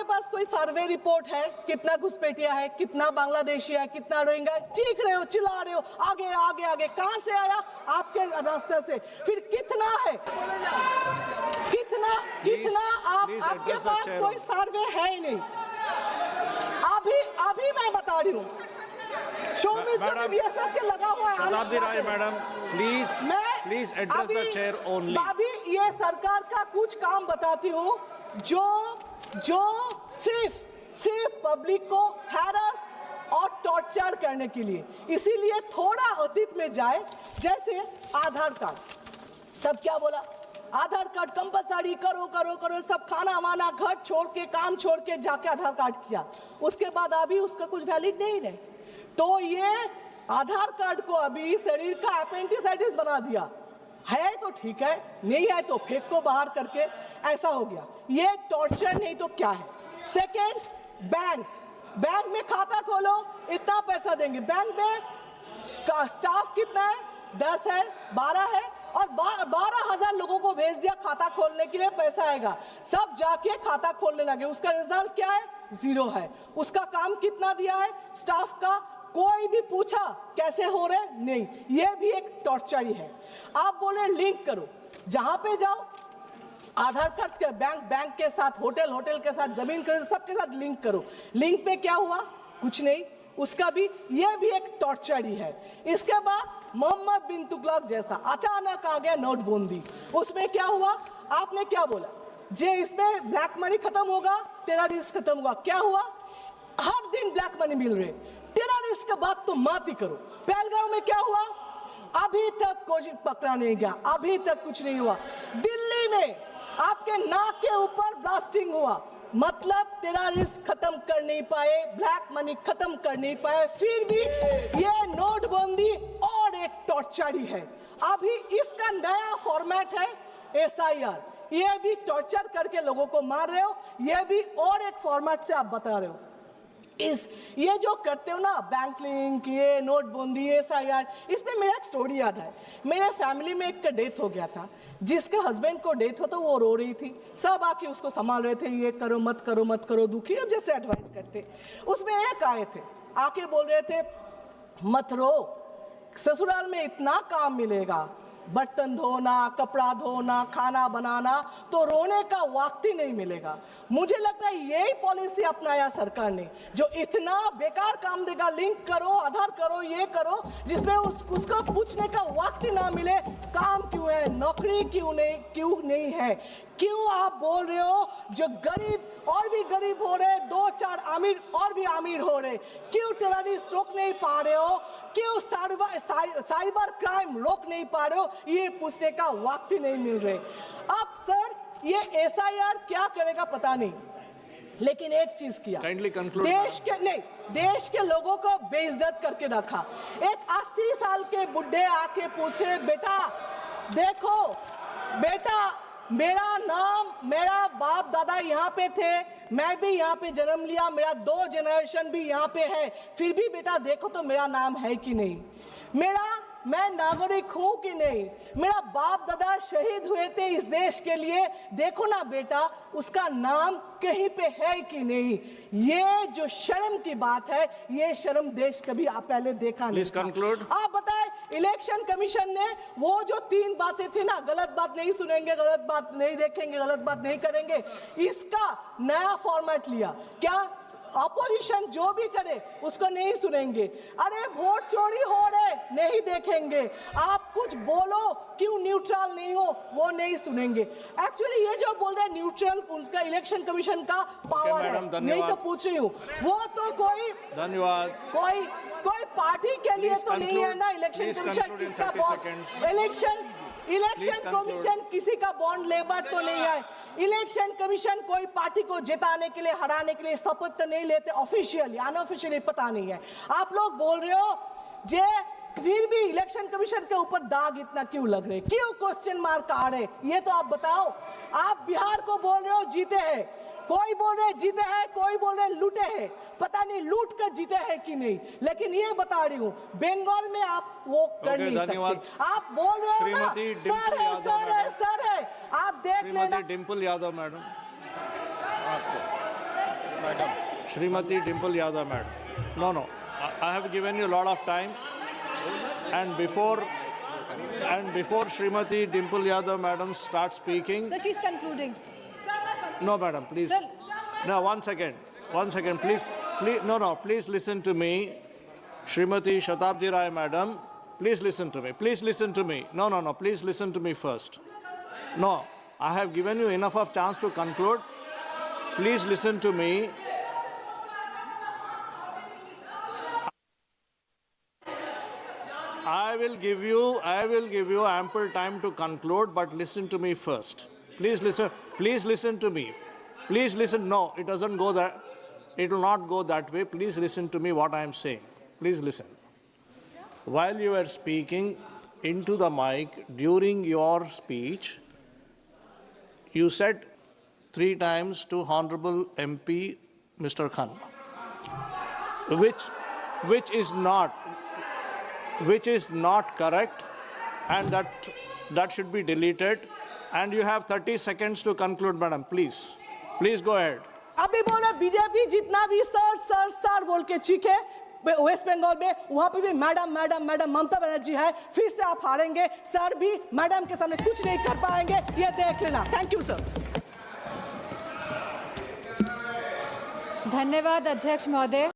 आपके पास कोई survey report है कितना घुसपैठिया है, कितना बांग्लादेशी है, कितना रोहिंग्या? चीख रहे हो, चिल्ला रहे हो, आगे आगे आगे। कहां से आया? आपके रास्ते से। फिर कितना है, कितना कितना? आपके पास कोई सर्वे है ही नहीं। अभी मैं बता रही हूँ, BSF के लगा हुआ है। Shatabdi Roy madam, please address the chair only. अभी ये सरकार का कुछ काम बताती हूँ जो सिर्फ पब्लिक को हैरस और टॉर्चर करने के लिए। इसीलिए थोड़ा अतीत में जाए, जैसे आधार कार्ड। तब क्या बोला? आधार कार्ड कंपलसरी करो करो करो, सब खाना वाना घर छोड़ के, काम छोड़ के जाके आधार कार्ड किया। उसके बाद अभी उसका कुछ वैलिड नहीं रहे, तो ये आधार कार्ड को अभी शरीर का अपेंडिसाइटिस बना दिया है। तो ठीक है, नहीं है तो फेंक को बाहर करके, ऐसा हो गया। ये टॉर्चर नहीं तो क्या है? सेकेंड, बैंक में खाता खोलो, इतना पैसा देंगे। बैंक में का स्टाफ कितना है? 10 है, 12 है, और 12,000 लोगों को भेज दिया खाता खोलने के लिए, पैसा आएगा। सब जाके खाता खोलने लगे, उसका रिजल्ट क्या है? 0 है। उसका काम कितना दिया है स्टाफ का? कोई भी पूछा कैसे हो रहे? नहीं। ये भी एक टॉर्चर ही है। आप बोले लिंक करो, जहां पे जाओ आधार कार्ड के बैंक के साथ, होटल के साथ, जमीन खरीदो, सबके साथ लिंक करो। लिंक पे क्या हुआ? कुछ नहीं। उसका भी, ये भी एक टॉर्चर ही है। इसके बाद मोहम्मद बिन तुगलक जैसा अचानक आ गया नोटबंदी, उसमें क्या हुआ? आपने क्या बोला? जे इसमें ब्लैक मनी खत्म होगा, टेररिस्ट खत्म होगा। क्या हुआ? हर दिन ब्लैक मनी मिल रहे। टेररिस्ट का बात तो मत ही करो। पहलगांव में क्या हुआ? अभी तक कोई पकड़ा नहीं गया, अभी तक कुछ नहीं हुआ। दिल्ली में आपके नाक के ऊपर ब्लास्टिंग हुआ, मतलब टेररिस्ट खत्म कर नहीं पाए, ब्लैक मनी खत्म कर नहीं पाए। फिर भी ये नोटबंदी और एक टॉर्चर ही है। अभी इसका नया फॉर्मेट है SIR। ये भी टॉर्चर करके लोगों को मार रहे हो, ये भी और एक फॉर्मेट से आप बता रहे हो। ये जो करते हो ना, बैंक लिंक, ये नोटबंदी, SIR, इसमें मेरा एक स्टोरी याद है। मेरे फैमिली में एक का डेथ हो गया था, जिसके हस्बैंड को डेथ हो तो वो रो रही थी, सब आके उसको संभाल रहे थे, ये करो मत करो मत करो, दुखी हो जैसे एडवाइस करते। उसमें एक आए थे, आके बोल रहे थे मत रो, ससुराल में इतना काम मिलेगा, बर्तन धोना, कपड़ा धोना, खाना बनाना, तो रोने का वक्त ही नहीं मिलेगा। मुझे लगता है यही पॉलिसी अपनाया सरकार ने, जो इतना बेकार काम देगा। लिंक करो, आधार करो, ये करो, जिसमें उसको पूछने का वक्त ही ना मिले काम क्यों है, नौकरी क्यों नहीं है। क्यों आप बोल रहे हो जो गरीब और भी गरीब हो रहे, 2-4 अमीर और भी अमीर हो रहे? क्यों टेररिस्ट रोक नहीं पा रहे हो? क्यों साइबर क्राइम रोक नहीं पा रहे हो? ये पूछने का वक्त ही नहीं मिल रहे। अब सर ये SIR क्या करेगा पता नहीं, लेकिन एक चीज किया, देश के लोगों को बेइज्जत करके रखा। एक 80 साल के बुढ़े आके पूछे, बेटा देखो बेटा, मेरा बाप दादा यहाँ पे थे, मैं भी यहाँ पे जन्म लिया, मेरा 2 जनरेशन भी यहाँ पे है, फिर भी बेटा देखो तो मेरा नाम है कि नहीं, मैं नागरिक हूं कि नहीं, मेरा बाप दादा शहीद हुए थे इस देश के लिए, देखो ना बेटा उसका नाम कहीं पे है कि नहीं। ये जो शर्म की बात है, ये शर्म देश कभी आप पहले देखा नहीं। आप बताएं, इलेक्शन कमीशन ने वो जो 3 बातें थी ना, गलत बात नहीं सुनेंगे, गलत बात नहीं देखेंगे, गलत बात नहीं करेंगे, इसका नया फॉर्मेट लिया। क्या अपोजिशन जो भी करे उसको नहीं सुनेंगे? अरे वोट चोरी हो रहे नहीं देखेंगे, आप कुछ बोलो क्यों न्यूट्रल नहीं हो वो नहीं सुनेंगे। एक्चुअली ये जो बोल रहे हैं न्यूट्रल, उनका इलेक्शन कमीशन का पावर है, नहीं तो पूछ रही हूँ, वो तो कोई पार्टी के लिए तो नहीं है ना। इलेक्शन कमीशन किसका बॉन्ड, इलेक्शन कमीशन किसी का बॉन्ड लेबर तो नहीं है। इलेक्शन कमीशन कोई पार्टी को जिताने के लिए, हराने के लिए शपथ तो नहीं लेते, ऑफिशियली अनऑफिशियली पता नहीं है। आप लोग बोल रहे हो जे, फिर भी इलेक्शन कमीशन के ऊपर दाग इतना क्यों लग रहे, क्यों क्वेश्चन मार्क आ रहे, ये तो आप बताओ। आप बिहार को बोल रहे हो जीते हैं, कोई बोल रहे जीते हैं, कोई बोल रहे लूटे हैं, पता नहीं लूट कर जीते हैं कि नहीं। लेकिन ये बता रही हूँ, बंगाल में आप वो कर नहीं सकते। आप बोल रहे हो ना, सर है, आप देख लेना। Dimple Yadav madam, Srimati Dimple Yadav madam. No. I have given you a lot of time. And before Srimati Dimple Yadav madam starts speaking. Sir, she's concluding. No, madam, please. Sir. No, one second, please, no, please listen to me. Srimati Shatabdi Rai, madam, please listen to me. Please listen to me. No, please listen to me first. No, I have given you enough of chance to conclude. Please listen to me. I will give you ample time to conclude, but listen to me first. Please listen to me. Please listen. No, it doesn't go that. It will not go that way. Please listen to me what I am saying. Please listen. While you were speaking into the mic during your speech, you said 3 times to Honorable MP Mr. Khan, which is not correct, and that should be deleted. And you have 30 seconds to conclude, madam. Please go ahead. अभी बोले BJP जितना भी sir बोल के चीखे waste Bengal में, वहां पे भी मैडम ममता बनर्जी है। फिर से आप हारेंगे, सर भी मैडम के सामने कुछ नहीं कर पाएंगे, ये देख लेना। Thank you sir. धन्यवाद अध्यक्ष महोदय।